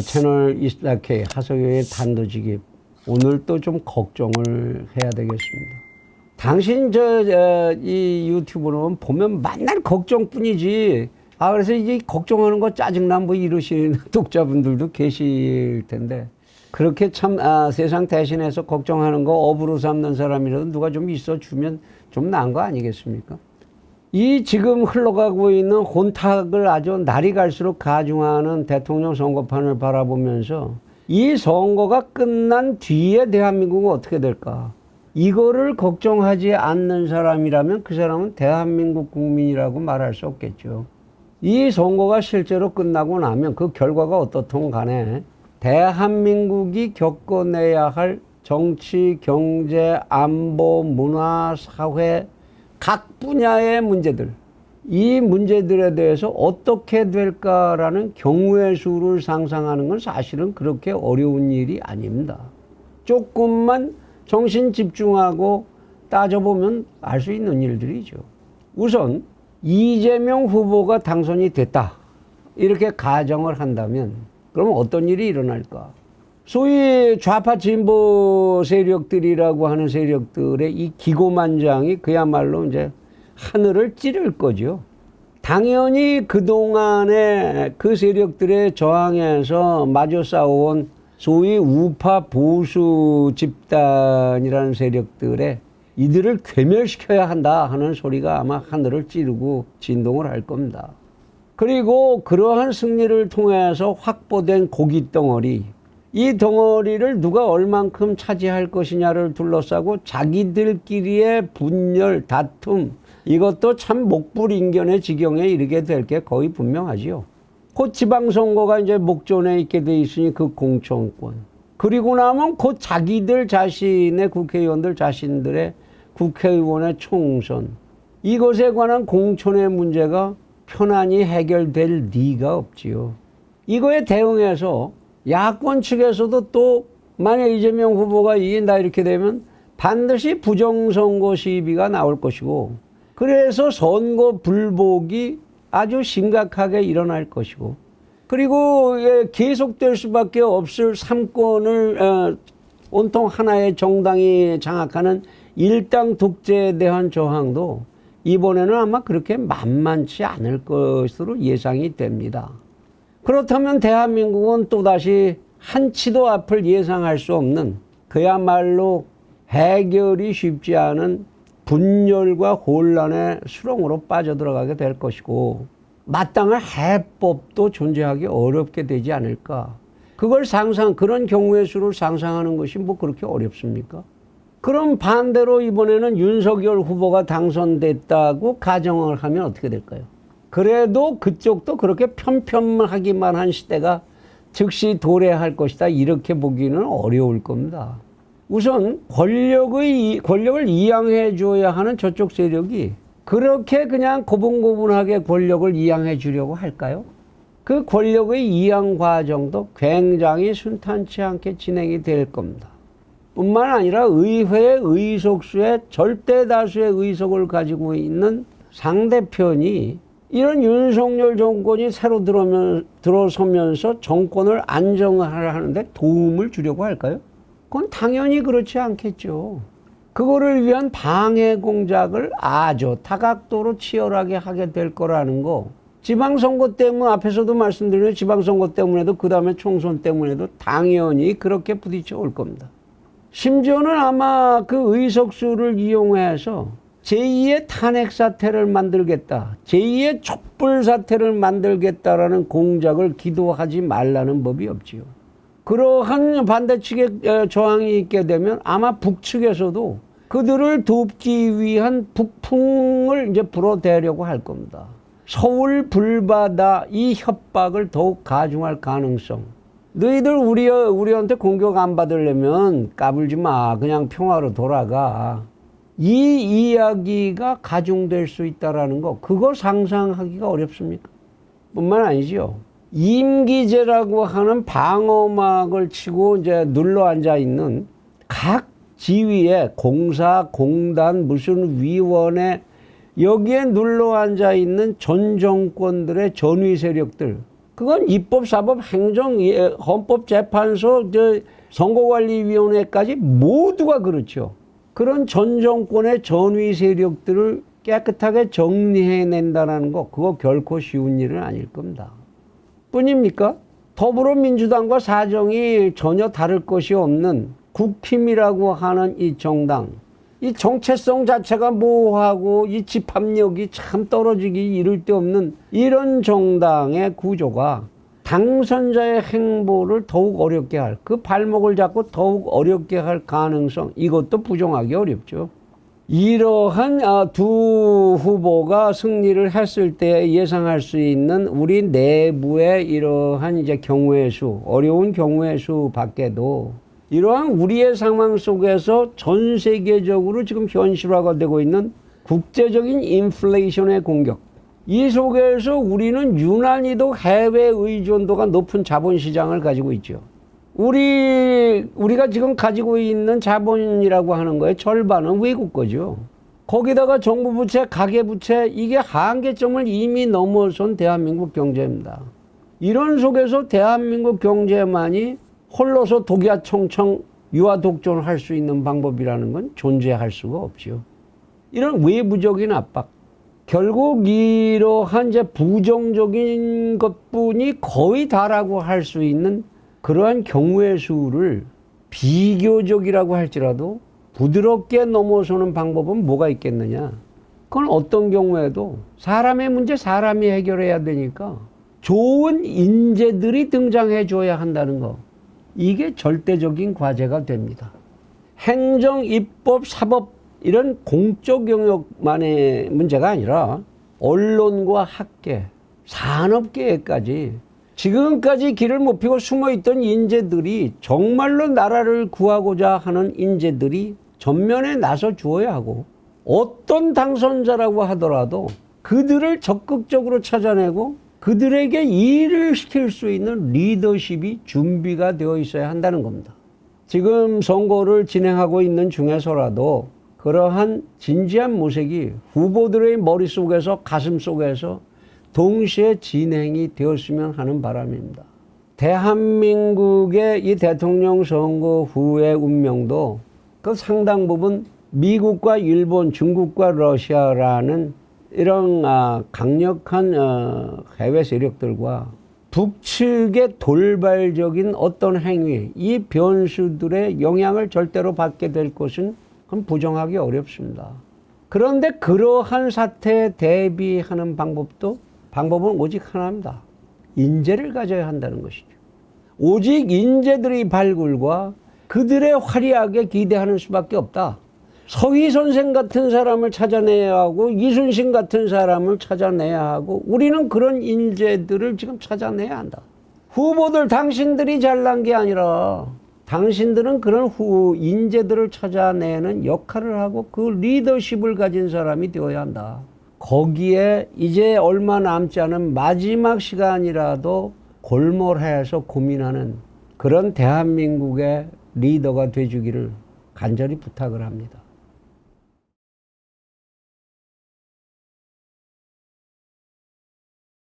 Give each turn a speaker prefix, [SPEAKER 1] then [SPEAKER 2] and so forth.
[SPEAKER 1] 채널 24K 하석영의 단도직입. 오늘 또 좀 걱정을 해야 되겠습니다. 당신 이 유튜브는 보면 맨날 걱정뿐이지. 그래서 이제 걱정하는 거 짜증나 뭐 이러시는 독자분들도 계실 텐데, 그렇게 참 세상 대신해서 걱정하는 거 업으로 삼는 사람이라도 누가 좀 있어주면 좀 나은 거 아니겠습니까? 이 지금 흘러가고 있는 혼탁을 아주 날이 갈수록 가중하는 대통령 선거판을 바라보면서 이 선거가 끝난 뒤에 대한민국은 어떻게 될까? 이거를 걱정하지 않는 사람이라면 그 사람은 대한민국 국민이라고 말할 수 없겠죠. 이 선거가 실제로 끝나고 나면 그 결과가 어떻든 간에 대한민국이 겪어내야 할 정치, 경제, 안보, 문화, 사회 각 분야의 문제들, 이 문제들에 대해서 어떻게 될까라는 경우의 수를 상상하는 건 사실은 그렇게 어려운 일이 아닙니다. 조금만 정신 집중하고 따져보면 알 수 있는 일들이죠. 우선 이재명 후보가 당선이 됐다, 이렇게 가정을 한다면 그러면 어떤 일이 일어날까? 소위 좌파 진보 세력들이라고 하는 세력들의 이 기고만장이 그야말로 이제 하늘을 찌를 거죠. 당연히 그동안에 그 세력들의 저항에서 마주 싸워온 소위 우파 보수 집단이라는 세력들의 이들을 괴멸시켜야 한다 하는 소리가 아마 하늘을 찌르고 진동을 할 겁니다. 그리고 그러한 승리를 통해서 확보된 고깃덩어리, 이 덩어리를 누가 얼만큼 차지할 것이냐를 둘러싸고 자기들끼리의 분열, 다툼, 이것도 참 목불인견의 지경에 이르게 될 게 거의 분명하지요. 곧 지방선거가 이제 목전에 있게 돼 있으니 그 공천권. 그리고 나면 곧 자기들 자신의 국회의원들 자신들의 국회의원의 총선. 이것에 관한 공천의 문제가 편안히 해결될 리가 없지요. 이거에 대응해서 야권 측에서도 또 만약 이재명 후보가 이긴다 이렇게 되면 반드시 부정선거 시비가 나올 것이고, 그래서 선거 불복이 아주 심각하게 일어날 것이고, 그리고 계속될 수밖에 없을 삼권을 온통 하나의 정당이 장악하는 일당 독재에 대한 저항도 이번에는 아마 그렇게 만만치 않을 것으로 예상이 됩니다. 그렇다면 대한민국은 또다시 한치도 앞을 예상할 수 없는 그야말로 해결이 쉽지 않은 분열과 혼란의 수렁으로 빠져들어가게 될 것이고, 마땅한 해법도 존재하기 어렵게 되지 않을까. 그걸 그런 경우의 수를 상상하는 것이 뭐 그렇게 어렵습니까? 그럼 반대로 이번에는 윤석열 후보가 당선됐다고 가정을 하면 어떻게 될까요? 그래도 그쪽도 그렇게 편편하기만 한 시대가 즉시 도래할 것이다, 이렇게 보기는 어려울 겁니다. 우선 권력을 이양해 줘야 하는 저쪽 세력이 그렇게 그냥 고분고분하게 권력을 이양해 주려고 할까요? 그 권력의 이양 과정도 굉장히 순탄치 않게 진행이 될 겁니다. 뿐만 아니라 의회의 의석수의 절대 다수의 의석을 가지고 있는 상대편이 이런 윤석열 정권이 새로 들어서면서 정권을 안정하는데 도움을 주려고 할까요? 그건 당연히 그렇지 않겠죠. 그거를 위한 방해 공작을 아주 다각도로 치열하게 하게 될 거라는 거. 지방선거 때문에, 앞에서도 말씀드린 지방선거 때문에도 그 다음에 총선 때문에도 당연히 그렇게 부딪혀 올 겁니다. 심지어는 아마 그 의석수를 이용해서 제2의 탄핵 사태를 만들겠다, 제2의 촛불 사태를 만들겠다라는 공작을 기도하지 말라는 법이 없지요. 그러한 반대측의 저항이 있게 되면 아마 북측에서도 그들을 돕기 위한 북풍을 이제 불어대려고 할 겁니다. 서울 불바다 이 협박을 더욱 가중할 가능성. 너희들 우리한테 공격 안 받으려면 까불지 마, 그냥 평화로 돌아가. 이 이야기가 가중될 수 있다라는 거, 그거 상상하기가 어렵습니까? 뿐만 아니죠. 임기제라고 하는 방어막을 치고 이제 눌러 앉아 있는 각 지위에 공사, 공단, 무슨 위원회, 여기에 눌러 앉아 있는 전 정권들의 전위 세력들, 그건 입법, 사법, 행정, 헌법재판소, 선거관리위원회까지 모두가 그렇죠. 그런 전 정권의 전위 세력들을 깨끗하게 정리해낸다는 거, 그거 결코 쉬운 일은 아닐 겁니다. 뿐입니까? 더불어민주당과 사정이 전혀 다를 것이 없는 국힘이라고 하는 이 정당, 이 정체성 자체가 모호하고 이 집합력이 참 떨어지기 이를 데 없는 이런 정당의 구조가 당선자의 행보를 더욱 어렵게 할, 그 발목을 잡고 더욱 어렵게 할 가능성, 이것도 부정하기 어렵죠. 이러한 두 후보가 승리를 했을 때 예상할 수 있는 우리 내부의 이러한 이제 경우의 수, 어려운 경우의 수 밖에도 이러한 우리의 상황 속에서 전 세계적으로 지금 현실화가 되고 있는 국제적인 인플레이션의 공격, 이 속에서 우리는 유난히도 해외 의존도가 높은 자본시장을 가지고 있죠. 우리가 지금 가지고 있는 자본이라고 하는 거에 절반은 외국 거죠. 거기다가 정부 부채, 가계 부채, 이게 한계점을 이미 넘어선 대한민국 경제입니다. 이런 속에서 대한민국 경제만이 홀로서 독야 청청 유아 독존을 할 수 있는 방법이라는 건 존재할 수가 없죠. 이런 외부적인 압박, 결국 이러한 이제 부정적인 것뿐이 거의 다라고 할 수 있는 그러한 경우의 수를 비교적이라고 할지라도 부드럽게 넘어서는 방법은 뭐가 있겠느냐. 그건 어떤 경우에도 사람의 문제 사람이 해결해야 되니까 좋은 인재들이 등장해 줘야 한다는 거. 이게 절대적인 과제가 됩니다. 행정, 입법, 사법 이런 공적 영역만의 문제가 아니라 언론과 학계, 산업계까지 지금까지 길을 못 펴고 숨어있던 인재들이 정말로 나라를 구하고자 하는 인재들이 전면에 나서 주어야 하고 어떤 당선자라고 하더라도 그들을 적극적으로 찾아내고 그들에게 일을 시킬 수 있는 리더십이 준비가 되어 있어야 한다는 겁니다. 지금 선거를 진행하고 있는 중에서라도 그러한 진지한 모색이 후보들의 머릿속에서 가슴속에서 동시에 진행이 되었으면 하는 바람입니다. 대한민국의 이 대통령 선거 후의 운명도 그 상당 부분 미국과 일본, 중국과 러시아라는 이런 강력한 해외 세력들과 북측의 돌발적인 어떤 행위, 이 변수들의 영향을 절대로 받게 될 것은 그건 부정하기 어렵습니다. 그런데 그러한 사태에 대비하는 방법은 오직 하나입니다. 인재를 가져야 한다는 것이죠. 오직 인재들의 발굴과 그들의 화려하게 기대하는 수밖에 없다. 서희 선생 같은 사람을 찾아내야 하고 이순신 같은 사람을 찾아내야 하고 우리는 그런 인재들을 지금 찾아내야 한다. 후보들 당신들이 잘난 게 아니라 당신들은 그런 인재들을 찾아내는 역할을 하고 그 리더십을 가진 사람이 되어야 한다. 거기에 이제 얼마 남지 않은 마지막 시간이라도 골몰해서 고민하는 그런 대한민국의 리더가 돼주기를 간절히 부탁을 합니다.